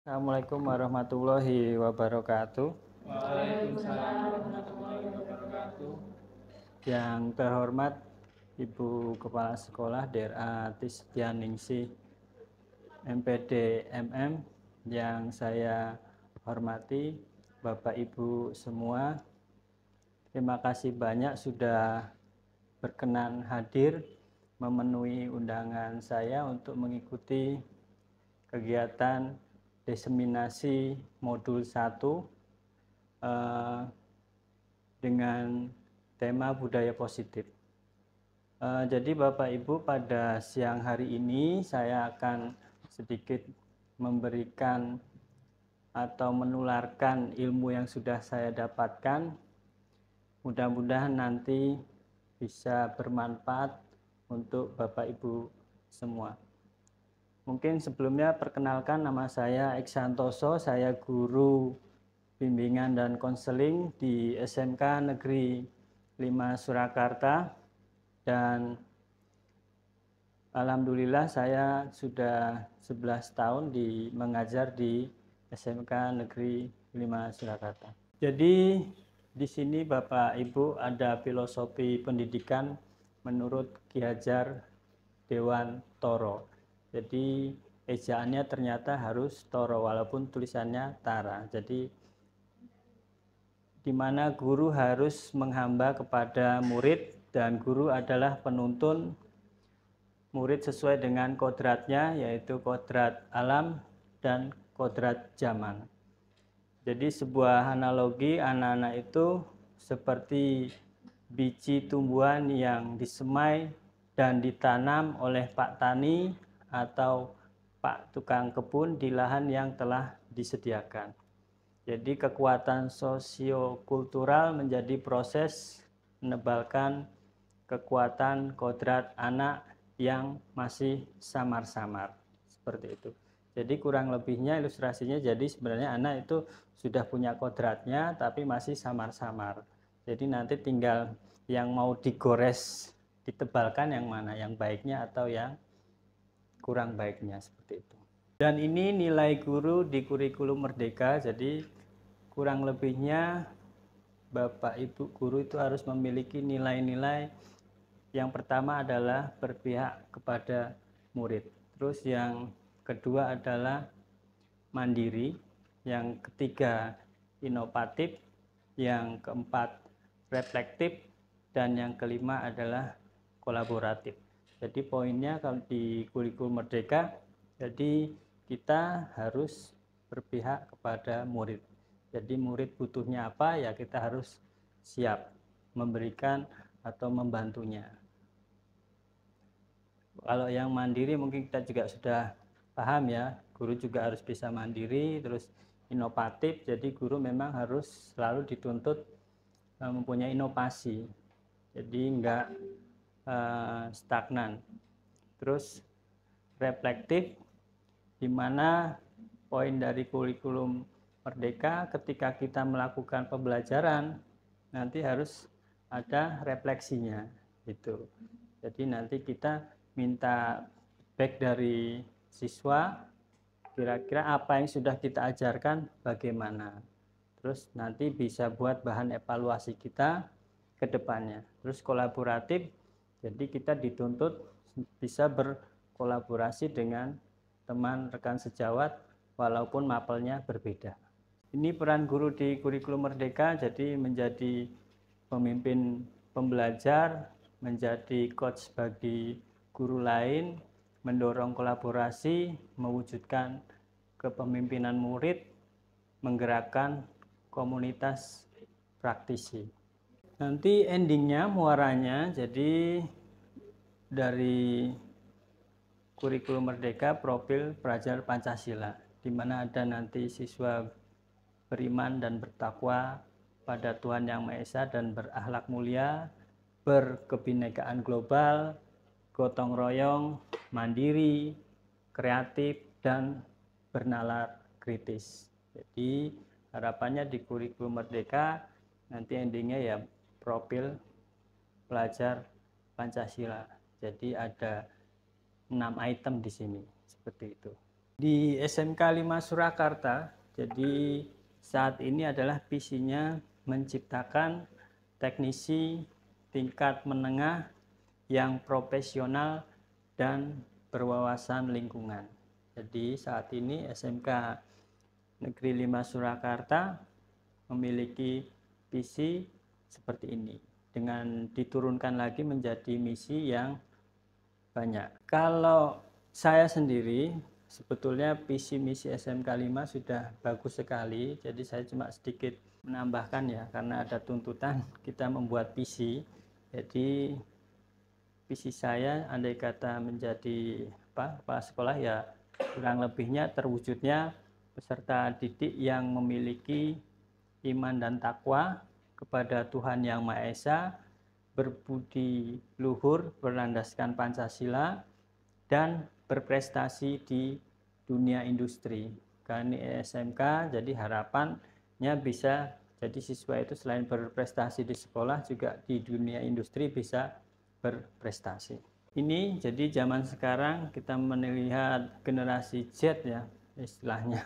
Assalamualaikum warahmatullahi wabarakatuh. Waalaikumsalam warahmatullahi wabarakatuh. Yang terhormat Ibu Kepala Sekolah DRA Tisdianingsih MPD MM, yang saya hormati Bapak Ibu semua, terima kasih banyak sudah berkenan hadir memenuhi undangan saya untuk mengikuti kegiatan diseminasi modul 1 dengan tema budaya positif. Jadi Bapak Ibu, pada siang hari ini saya akan sedikit memberikan atau menularkan ilmu yang sudah saya dapatkan. Mudah-mudahan nanti bisa bermanfaat untuk Bapak Ibu semua. Mungkin sebelumnya perkenalkan, nama saya Iksantoso, saya guru bimbingan dan konseling di SMK Negeri 5 Surakarta, dan alhamdulillah saya sudah 11 tahun mengajar di SMK Negeri 5 Surakarta. Jadi di sini Bapak Ibu ada filosofi pendidikan menurut Ki Hajar Dewantoro. Jadi ejaannya ternyata harus Toro walaupun tulisannya Tara. Jadi di mana guru harus menghamba kepada murid dan guru adalah penuntun murid sesuai dengan kodratnya, yaitu kodrat alam dan kodrat zaman. Jadi sebuah analogi, anak-anak itu seperti biji tumbuhan yang disemai dan ditanam oleh Pak Tani atau Pak Tukang Kebun di lahan yang telah disediakan. Jadi kekuatan sosiokultural menjadi proses menebalkan kekuatan kodrat anak yang masih samar-samar, seperti itu. Jadi kurang lebihnya ilustrasinya, jadi sebenarnya anak itu sudah punya kodratnya tapi masih samar-samar. Jadi nanti tinggal yang mau digores, ditebalkan yang mana, yang baiknya atau yang kurang baiknya, seperti itu. Dan ini nilai guru di kurikulum Merdeka. Jadi kurang lebihnya Bapak Ibu guru itu harus memiliki nilai-nilai. Yang pertama adalah berpihak kepada murid. Terus yang kedua adalah mandiri. Yang ketiga inovatif. Yang keempat reflektif. Dan yang kelima adalah kolaboratif. Jadi poinnya kalau di kurikulum Merdeka, jadi kita harus berpihak kepada murid. Jadi murid butuhnya apa, ya kita harus siap memberikan atau membantunya. Kalau yang mandiri mungkin kita juga sudah paham ya, guru juga harus bisa mandiri. Terus inovatif, jadi guru memang harus selalu dituntut mempunyai inovasi, jadi enggak stagnan. Terus reflektif, di mana poin dari kurikulum Merdeka ketika kita melakukan pembelajaran nanti harus ada refleksinya gitu. Jadi nanti kita minta feedback dari siswa, kira-kira apa yang sudah kita ajarkan bagaimana. Terus nanti bisa buat bahan evaluasi kita ke depannya. Terus kolaboratif, jadi kita dituntut bisa berkolaborasi dengan teman rekan sejawat walaupun mapelnya berbeda. Ini peran guru di kurikulum Merdeka, jadi menjadi pemimpin pembelajar, menjadi coach bagi guru lain, mendorong kolaborasi, mewujudkan kepemimpinan murid, menggerakkan komunitas praktisi. Nanti endingnya, muaranya, jadi dari kurikulum Merdeka profil pelajar Pancasila, di mana ada nanti siswa beriman dan bertakwa pada Tuhan Yang Maha Esa dan berakhlak mulia, berkebinekaan global, gotong royong, mandiri, kreatif, dan bernalar kritis. Jadi harapannya di kurikulum Merdeka nanti endingnya ya profil pelajar Pancasila. Jadi ada 6 item di sini, seperti itu. Di SMK 5 Surakarta, jadi saat ini adalah visinya menciptakan teknisi tingkat menengah yang profesional dan berwawasan lingkungan. Jadi saat ini SMK Negeri 5 Surakarta memiliki visi seperti ini dengan diturunkan lagi menjadi misi yang banyak. Kalau saya sendiri sebetulnya visi misi SMK 5 sudah bagus sekali, jadi saya cuma sedikit menambahkan ya, karena ada tuntutan kita membuat visi. Jadi visi saya andai kata menjadi kepala sekolah ya kurang lebihnya terwujudnya peserta didik yang memiliki iman dan takwa kepada Tuhan Yang Maha Esa, berbudi luhur berlandaskan Pancasila, dan berprestasi di dunia industri. Karena ini SMK, jadi harapannya bisa jadi siswa itu selain berprestasi di sekolah juga di dunia industri bisa berprestasi. Ini jadi zaman sekarang kita melihat generasi Z ya istilahnya.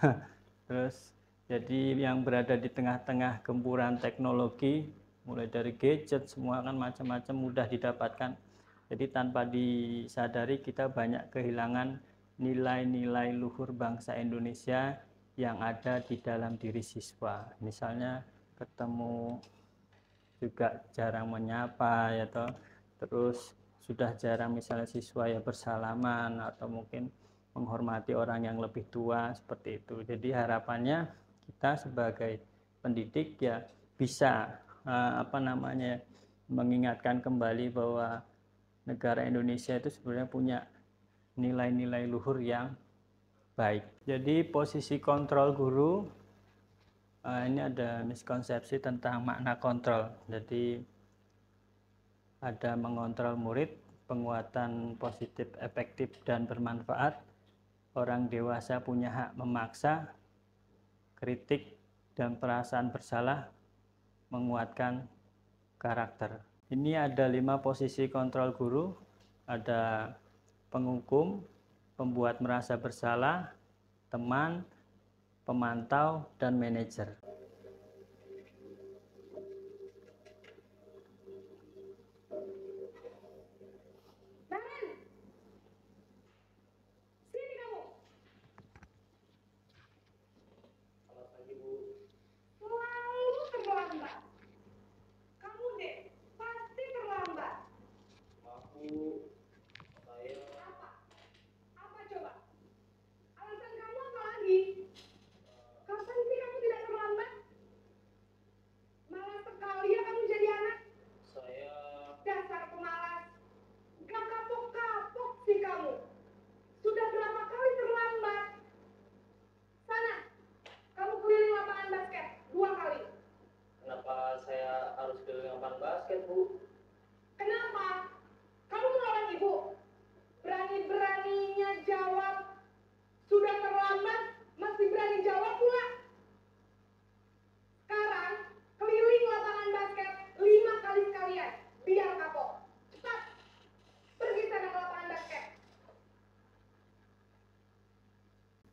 Terus jadi yang berada di tengah-tengah gempuran teknologi, mulai dari gadget semua kan macam-macam mudah didapatkan. Jadi tanpa disadari kita banyak kehilangan nilai-nilai luhur bangsa Indonesia yang ada di dalam diri siswa. Misalnya ketemu juga jarang menyapa ya toh. Terus sudah jarang misalnya siswa ya bersalaman atau mungkin menghormati orang yang lebih tua seperti itu. Jadi harapannya kita sebagai pendidik ya bisa mengingatkan kembali bahwa negara Indonesia itu sebenarnya punya nilai-nilai luhur yang baik. Jadi posisi kontrol guru ini ada miskonsepsi tentang makna kontrol. Jadi ada mengontrol murid, penguatan positif, efektif, dan bermanfaat. Orang dewasa punya hak memaksa, kritik, dan perasaan bersalah, menguatkan karakter. Ini ada 5 posisi kontrol guru. Ada penghukum, pembuat merasa bersalah, teman, pemantau, dan manajer.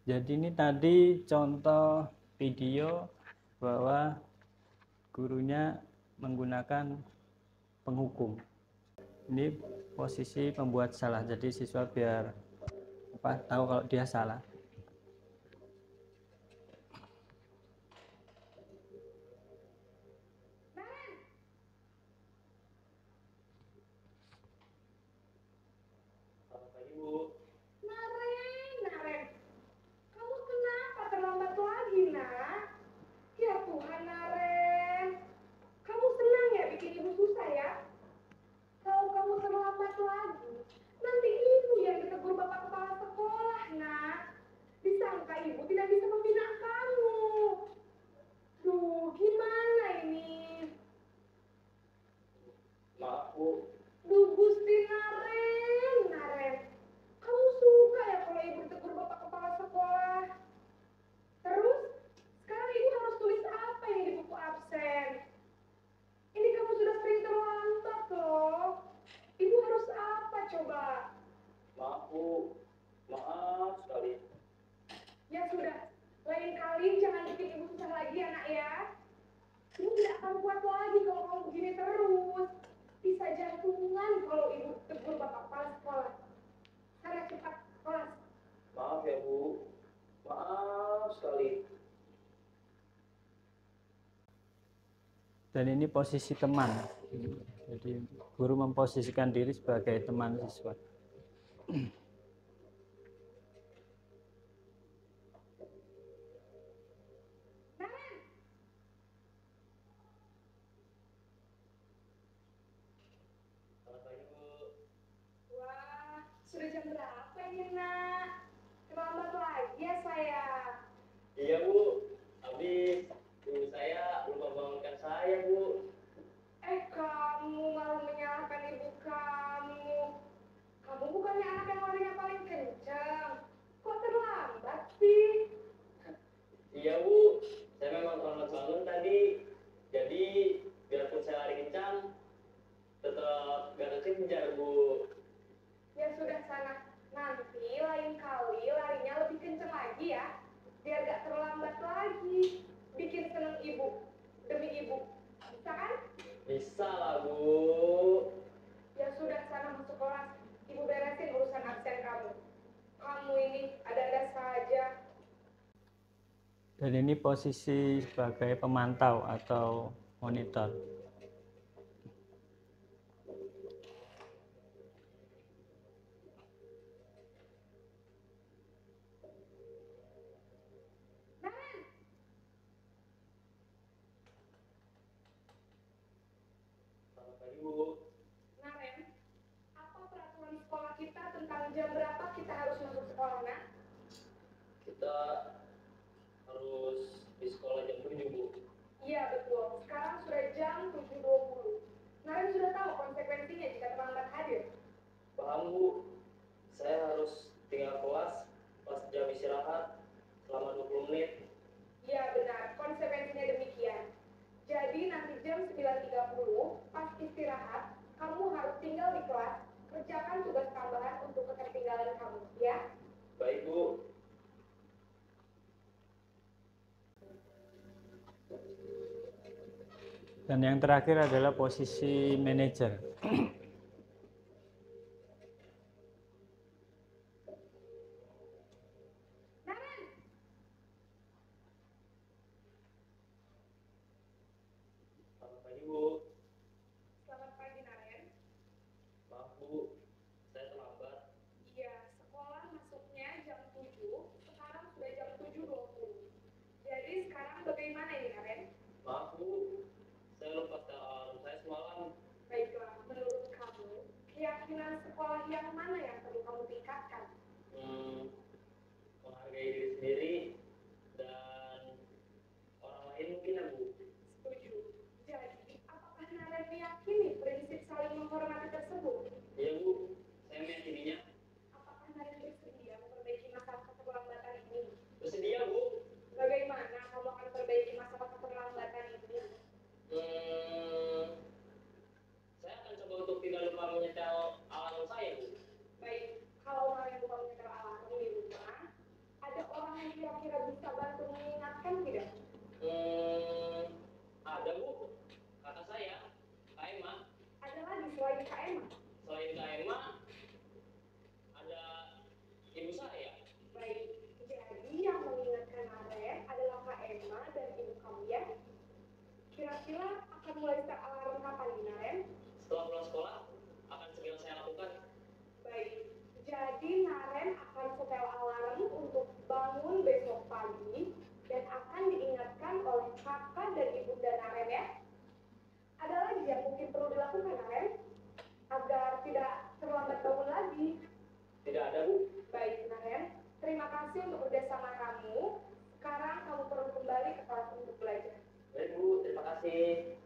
Jadi ini tadi contoh video bahwa gurunya menggunakan penghukum. Ini posisi pembuat salah, jadi siswa biar tahu kalau dia salah. Ya sudah, lain kali jangan bikin ibu susah lagi ya nak ya. Ibu tidak akan kuat lagi kalau kamu begini terus. Bisa jantungan kalau ibu tegur bapak kepala sekolah. Sana cepat kelas. Maaf ya Bu, maaf sekali. Dan ini posisi teman. Jadi guru memposisikan diri sebagai teman siswa. Selamat pagi Bu. Wah, sudah jam berapa ini nak? Terlambat lagi ya saya. Iya Bu, habis ibu saya lupa bangunkan saya Bu. Kamu malah menyalahkan ibu kamu. Kamu bukannya anak yang larinya paling kencang. Kok terlambat sih? Iya Bu, saya memang terlambat bangun tadi. Jadi biarpun saya lari kencang, tetap gak kekejar Bu. Ya sudah sana. Nanti lain kali larinya lebih kencang lagi ya. Biar gak terlambat lagi. Bikin seneng ibu. Demi ibu. Bisa kan? Bisa lah Bu. Ya sudah sana masuk kelas. Ibu beresin urusan absen kamu. Kamu ini ada-ada saja. Dan ini posisi sebagai pemantau atau monitor. Selamat pagi Bu. Naren, apa peraturan sekolah kita tentang jam berapa kita harus masuk sekolah, nak? Kita harus di sekolah jam 7 Bu. Iya, betul. Sekarang sudah jam 7.20. Naren sudah tahu konsekuensinya jika terlambat hadir. Paham Bu, saya harus tinggal kelas pas jam istirahat selama 20 menit. Iya, benar. Konsekuensinya demikian. Jadi nanti jam 9.30 pas istirahat, kamu harus tinggal di kelas, kerjakan tugas tambahan untuk ketertinggalan kamu, ya? Baik Bu. Dan yang terakhir adalah posisi manajer. Selamat pagi Bu. Selamat pagi, Naren. Maaf Bu, saya terlambat. Iya, sekolah masuknya jam 7, sekarang sudah jam 7.20. Jadi sekarang bagaimana ini, Naren? Maaf Bu, saya lupa setel alarm saya semalam. Baiklah, menurut kamu, keyakinan sekolah yang mana yang perlu kamu tingkatkan? Menghargai diri sendiri dan orang lain mungkin ya Bu. Setuju. Jadi, apakah Naren meyakini prinsip saling menghormati tersebut? Iya Bu, saya meyakininya. Apakah Naren bersedia memperbaiki masalah keterlambatan ini? Bersedia Bu. Bagaimana kamu akan perbaiki masalah keterlambatan ini? Saya akan coba untuk tidak lupa menyetel alarm saya Bu. Baik, kalau Naren lupa menyetel alarm di rumah, ada orang yang kira-kira bisa bantu mengingatkan tidak? Ada Bu, kakak saya, Kak Emma. Ada lagi selain Kak Emma? Selain Kak Emma, ada ibu saya. Baik, jadi yang mengingatkan Naren adalah Kak Emma dan ibu kamu ya. Kira-kira akan mulai start alarm kapan nih, Naren? Setelah pulang sekolah, akan segera saya lakukan. Baik, jadi Naren akan setel alarm untuk bangun besok pagi dan akan diingatkan oleh kakak dan ibunda Naren ya. Ada lagi yang mungkin perlu dilakukan, Naren? Agar tidak terlambat bangun lagi. Tidak ada Bu. Baik, Naren. Terima kasih untuk kerjasama kamu. Sekarang kamu perlu kembali ke kelas untuk belajar. Baik Bu, terima kasih.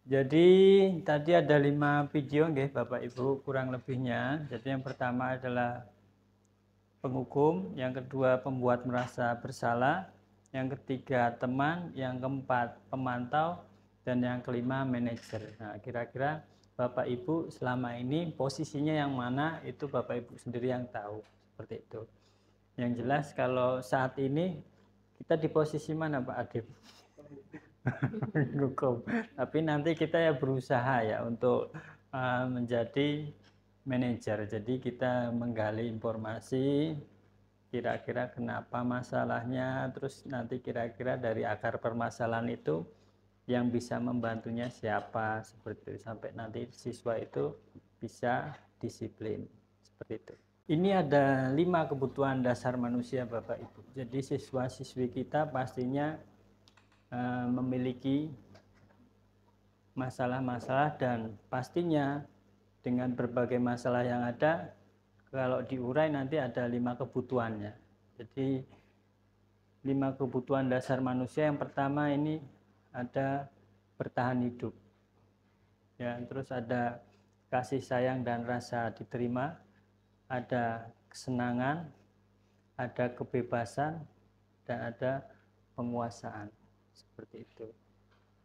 Jadi tadi ada 5 video nggih Bapak Ibu kurang lebihnya. Jadi yang pertama adalah penghukum, yang kedua pembuat merasa bersalah, yang ketiga teman, yang keempat pemantau, dan yang kelima manajer. Nah, kira-kira Bapak Ibu selama ini posisinya yang mana itu Bapak Ibu sendiri yang tahu, seperti itu. Yang jelas kalau saat ini kita di posisi mana Pak Adib? Hukum. Tapi nanti kita ya berusaha ya untuk menjadi manajer. Jadi kita menggali informasi, kira-kira kenapa masalahnya, terus nanti kira-kira dari akar permasalahan itu yang bisa membantunya siapa, seperti itu, sampai nanti siswa itu bisa disiplin seperti itu. Ini ada 5 kebutuhan dasar manusia Bapak Ibu. Jadi siswa-siswi kita pastinya memiliki masalah-masalah, dan pastinya dengan berbagai masalah yang ada, kalau diurai nanti ada 5 kebutuhannya. Jadi 5 kebutuhan dasar manusia. Yang pertama ini ada bertahan hidup ya, terus ada kasih sayang dan rasa diterima, ada kesenangan, ada kebebasan, dan ada penguasaan, seperti itu.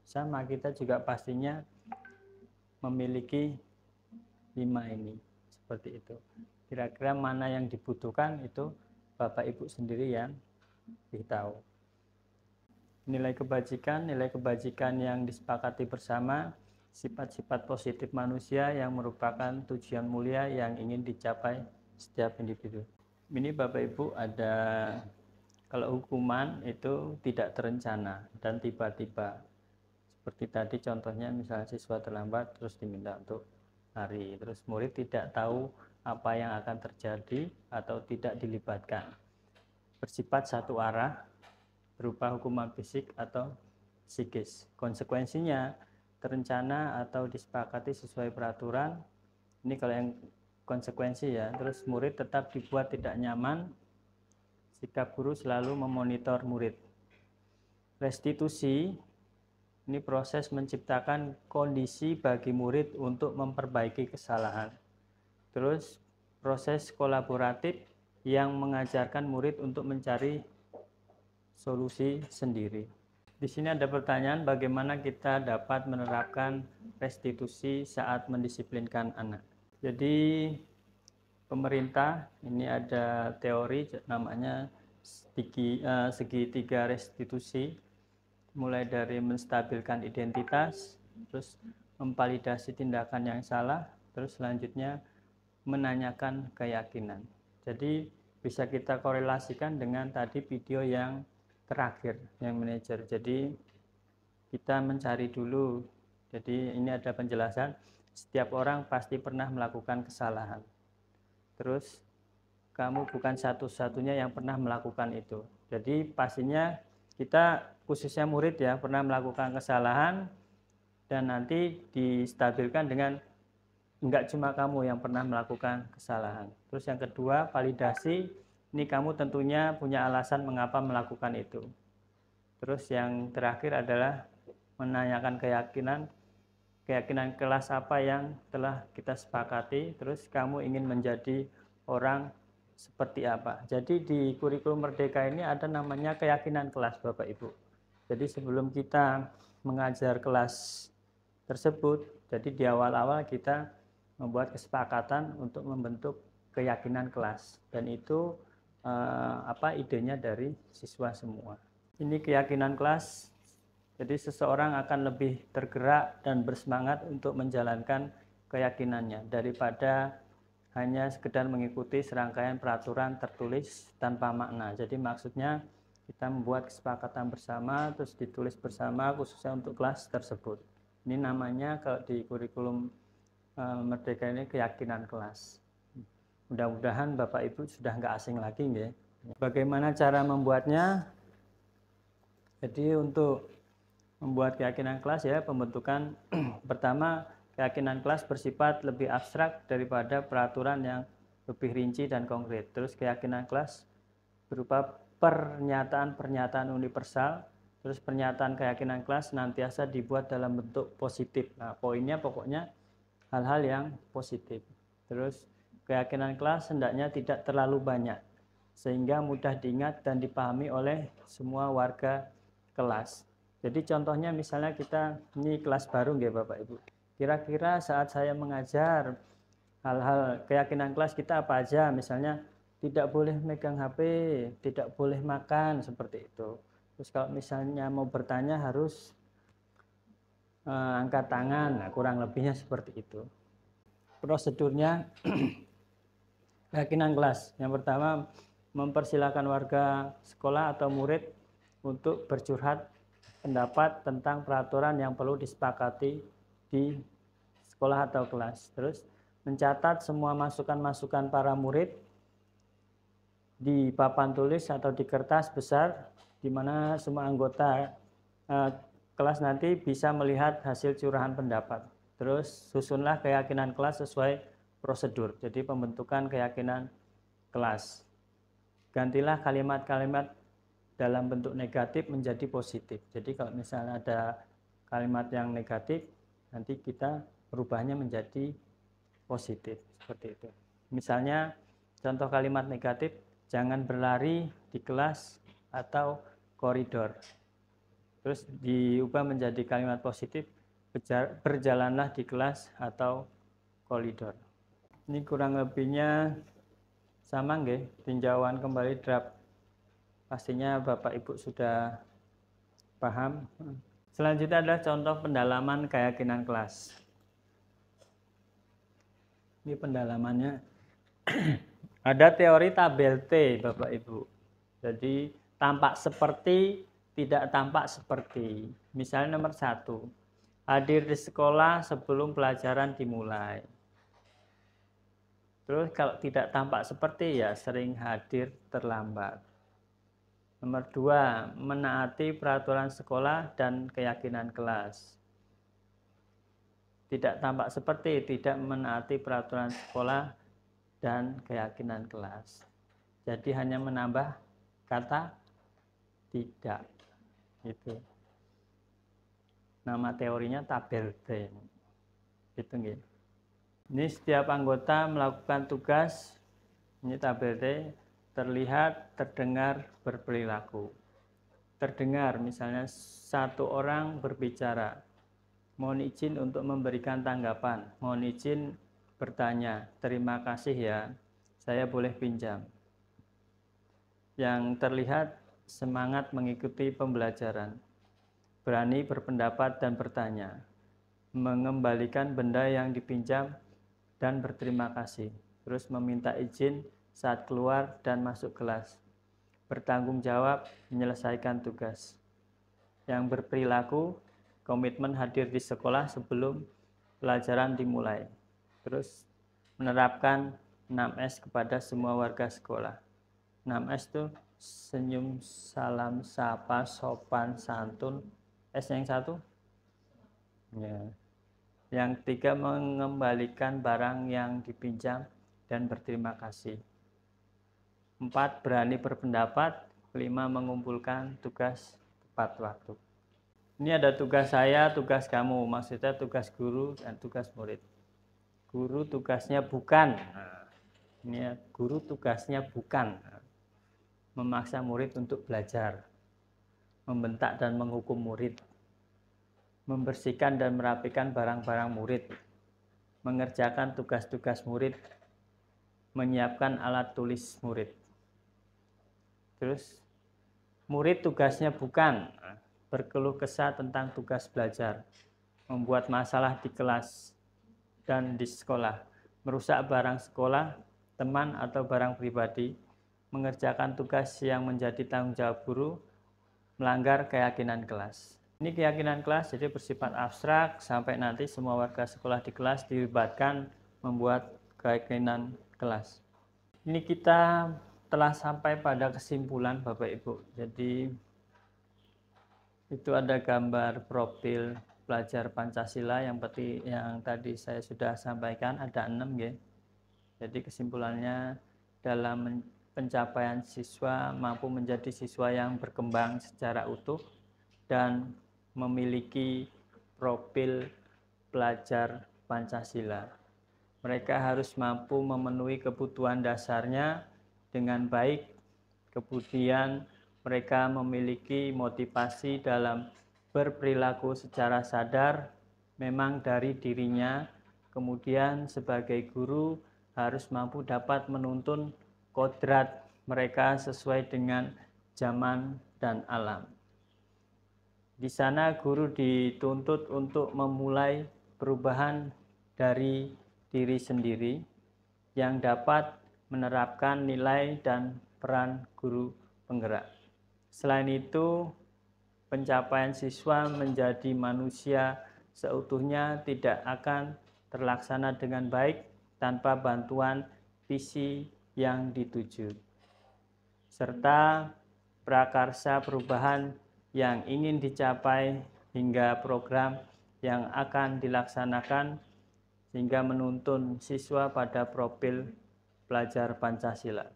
Sama, kita juga pastinya memiliki 5 ini, seperti itu. Kira-kira mana yang dibutuhkan itu Bapak Ibu sendiri yang tahu. Nilai kebajikan yang disepakati bersama, sifat-sifat positif manusia yang merupakan tujuan mulia yang ingin dicapai setiap individu. Ini Bapak Ibu ada, kalau hukuman itu tidak terencana dan tiba-tiba. Seperti tadi contohnya, misalnya siswa terlambat terus diminta untuk lari, terus murid tidak tahu apa yang akan terjadi atau tidak dilibatkan. Bersifat satu arah, berupa hukuman fisik atau psikis. Konsekuensinya terencana atau disepakati sesuai peraturan. Ini kalau yang konsekuensi ya. Terus murid tetap dibuat tidak nyaman. Sikap guru selalu memonitor murid. Restitusi ini proses menciptakan kondisi bagi murid untuk memperbaiki kesalahan. Terus proses kolaboratif yang mengajarkan murid untuk mencari solusi sendiri. Di sini ada pertanyaan, bagaimana kita dapat menerapkan restitusi saat mendisiplinkan anak. Jadi pemerintah ini ada teori namanya segitiga restitusi, mulai dari menstabilkan identitas, terus memvalidasi tindakan yang salah, terus selanjutnya menanyakan keyakinan. Jadi bisa kita korelasikan dengan tadi video yang terakhir, yang manajer. Jadi kita mencari dulu. Jadi ini ada penjelasan, setiap orang pasti pernah melakukan kesalahan. Terus kamu bukan satu-satunya yang pernah melakukan itu. Jadi pastinya kita, khususnya murid ya, pernah melakukan kesalahan, dan nanti distabilkan dengan enggak cuma kamu yang pernah melakukan kesalahan. Terus yang kedua, validasi. Ini kamu tentunya punya alasan mengapa melakukan itu. Terus yang terakhir adalah menanyakan keyakinan kelas apa yang telah kita sepakati. Terus kamu ingin menjadi orang seperti apa. Jadi di kurikulum Merdeka ini ada namanya keyakinan kelas Bapak Ibu. Jadi sebelum kita mengajar kelas tersebut, jadi di awal-awal kita membuat kesepakatan untuk membentuk keyakinan kelas, dan itu idenya dari siswa semua. Ini keyakinan kelas. Jadi seseorang akan lebih tergerak dan bersemangat untuk menjalankan keyakinannya daripada hanya sekedar mengikuti serangkaian peraturan tertulis tanpa makna. Jadi maksudnya kita membuat kesepakatan bersama, terus ditulis bersama khususnya untuk kelas tersebut. Ini namanya kalau di kurikulum Merdeka ini keyakinan kelas. Mudah-mudahan Bapak Ibu sudah nggak asing lagi ya. Bagaimana cara membuatnya? Jadi untuk membuat keyakinan kelas ya, pembentukan pertama, keyakinan kelas bersifat lebih abstrak daripada peraturan yang lebih rinci dan konkret. Terus keyakinan kelas berupa pernyataan-pernyataan universal. Terus pernyataan keyakinan kelas senantiasa dibuat dalam bentuk positif. Nah, poinnya pokoknya hal-hal yang positif. Terus keyakinan kelas hendaknya tidak terlalu banyak, sehingga mudah diingat dan dipahami oleh semua warga kelas. Jadi contohnya misalnya kita ini kelas baru ya Bapak Ibu. Kira-kira saat saya mengajar hal-hal keyakinan kelas kita apa aja, misalnya tidak boleh megang HP, tidak boleh makan, seperti itu. Terus kalau misalnya mau bertanya harus angkat tangan, nah, kurang lebihnya seperti itu. Prosedurnya keyakinan kelas. Yang pertama, mempersilahkan warga sekolah atau murid untuk bercurhat pendapat tentang peraturan yang perlu disepakati di sekolah atau kelas. Terus mencatat semua masukan-masukan para murid di papan tulis atau di kertas besar, di mana semua anggota kelas nanti bisa melihat hasil curahan pendapat. Terus susunlah keyakinan kelas sesuai prosedur. Jadi pembentukan keyakinan kelas. Gantilah kalimat-kalimat dalam bentuk negatif menjadi positif. Jadi kalau misalnya ada kalimat yang negatif, nanti kita berubahnya menjadi positif, seperti itu. Misalnya contoh kalimat negatif, jangan berlari di kelas atau koridor. Terus diubah menjadi kalimat positif, berjalanlah di kelas atau koridor. Ini kurang lebihnya sama nggih, tinjauan kembali draft. Pastinya Bapak Ibu sudah paham. Selanjutnya adalah contoh pendalaman keyakinan kelas. Ini pendalamannya. Ada teori tabel T, Bapak Ibu. Jadi tampak seperti, tidak tampak seperti. Misalnya nomor 1, hadir di sekolah sebelum pelajaran dimulai. Terus kalau tidak tampak seperti, ya sering hadir terlambat. Nomor 2, menaati peraturan sekolah dan keyakinan kelas. Tidak tampak seperti, tidak menaati peraturan sekolah dan keyakinan kelas. Jadi hanya menambah kata tidak. Gitu. Nama teorinya tabel T. Gitu nggih. Ini setiap anggota melakukan tugas, ini tabel T, terlihat, terdengar, berperilaku. Terdengar, misalnya satu orang berbicara, mohon izin untuk memberikan tanggapan, mohon izin bertanya, terima kasih ya, saya boleh pinjam. Yang terlihat semangat mengikuti pembelajaran, berani berpendapat dan bertanya, mengembalikan benda yang dipinjam dan berterima kasih, terus meminta izin saat keluar dan masuk kelas, bertanggung jawab menyelesaikan tugas. Yang berperilaku, komitmen hadir di sekolah sebelum pelajaran dimulai, terus menerapkan 6S kepada semua warga sekolah. 6S itu senyum, salam, sapa, sopan, santun. S yang satu? Ya. Yang ketiga, mengembalikan barang yang dipinjam dan berterima kasih. 4, berani berpendapat. 5, mengumpulkan tugas tepat waktu. Ini ada tugas saya, tugas kamu. Maksudnya tugas guru dan tugas murid. Guru tugasnya bukan. Ini ya, guru tugasnya bukan memaksa murid untuk belajar, membentak dan menghukum murid, membersihkan dan merapikan barang-barang murid, mengerjakan tugas-tugas murid, menyiapkan alat tulis murid. Terus murid tugasnya bukan berkeluh kesah tentang tugas belajar, membuat masalah di kelas dan di sekolah, merusak barang sekolah, teman atau barang pribadi, mengerjakan tugas yang menjadi tanggung jawab guru, melanggar keyakinan kelas. Ini keyakinan kelas jadi bersifat abstrak sampai nanti semua warga sekolah di kelas dilibatkan membuat keyakinan kelas. Ini kita telah sampai pada kesimpulan Bapak Ibu. Jadi itu ada gambar profil pelajar Pancasila yang tadi saya sudah sampaikan, ada 6 ya. Jadi kesimpulannya, dalam pencapaian siswa mampu menjadi siswa yang berkembang secara utuh dan memiliki profil pelajar Pancasila. Mereka harus mampu memenuhi kebutuhan dasarnya dengan baik, kemudian mereka memiliki motivasi dalam berperilaku secara sadar memang dari dirinya, kemudian sebagai guru harus mampu dapat menuntun kodrat mereka sesuai dengan zaman dan alam. Di sana guru dituntut untuk memulai perubahan dari diri sendiri yang dapat menerapkan nilai dan peran guru penggerak. Selain itu, pencapaian siswa menjadi manusia seutuhnya tidak akan terlaksana dengan baik tanpa bantuan visi yang dituju, serta prakarsa perubahan yang ingin dicapai hingga program yang akan dilaksanakan sehingga menuntun siswa pada profil pelajar Pancasila.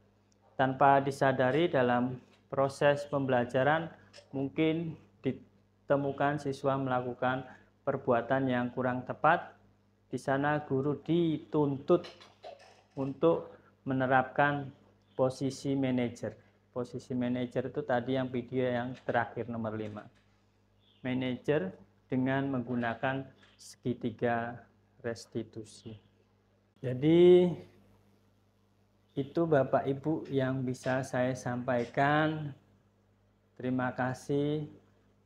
Tanpa disadari dalam proses pembelajaran mungkin ditemukan siswa melakukan perbuatan yang kurang tepat. Di sana guru dituntut untuk menerapkan posisi manajer. Posisi manajer itu tadi yang video yang terakhir nomor 5. Manajer dengan menggunakan segitiga restitusi. Jadi itu Bapak Ibu yang bisa saya sampaikan. Terima kasih.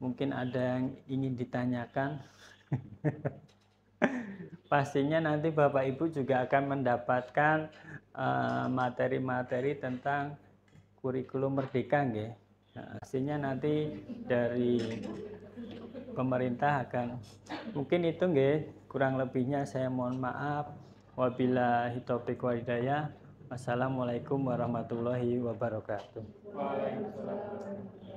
Mungkin ada yang ingin ditanyakan. Pastinya nanti Bapak Ibu juga akan mendapatkan materi-materi tentang kurikulum merdeka nggih. Nah, pastinya nanti dari pemerintah akan mungkin itu nggih, kurang lebihnya saya mohon maaf. Wabillahi taufiq wal hidayah. Wassalamualaikum warahmatullahi wabarakatuh. Waalaikumsalam.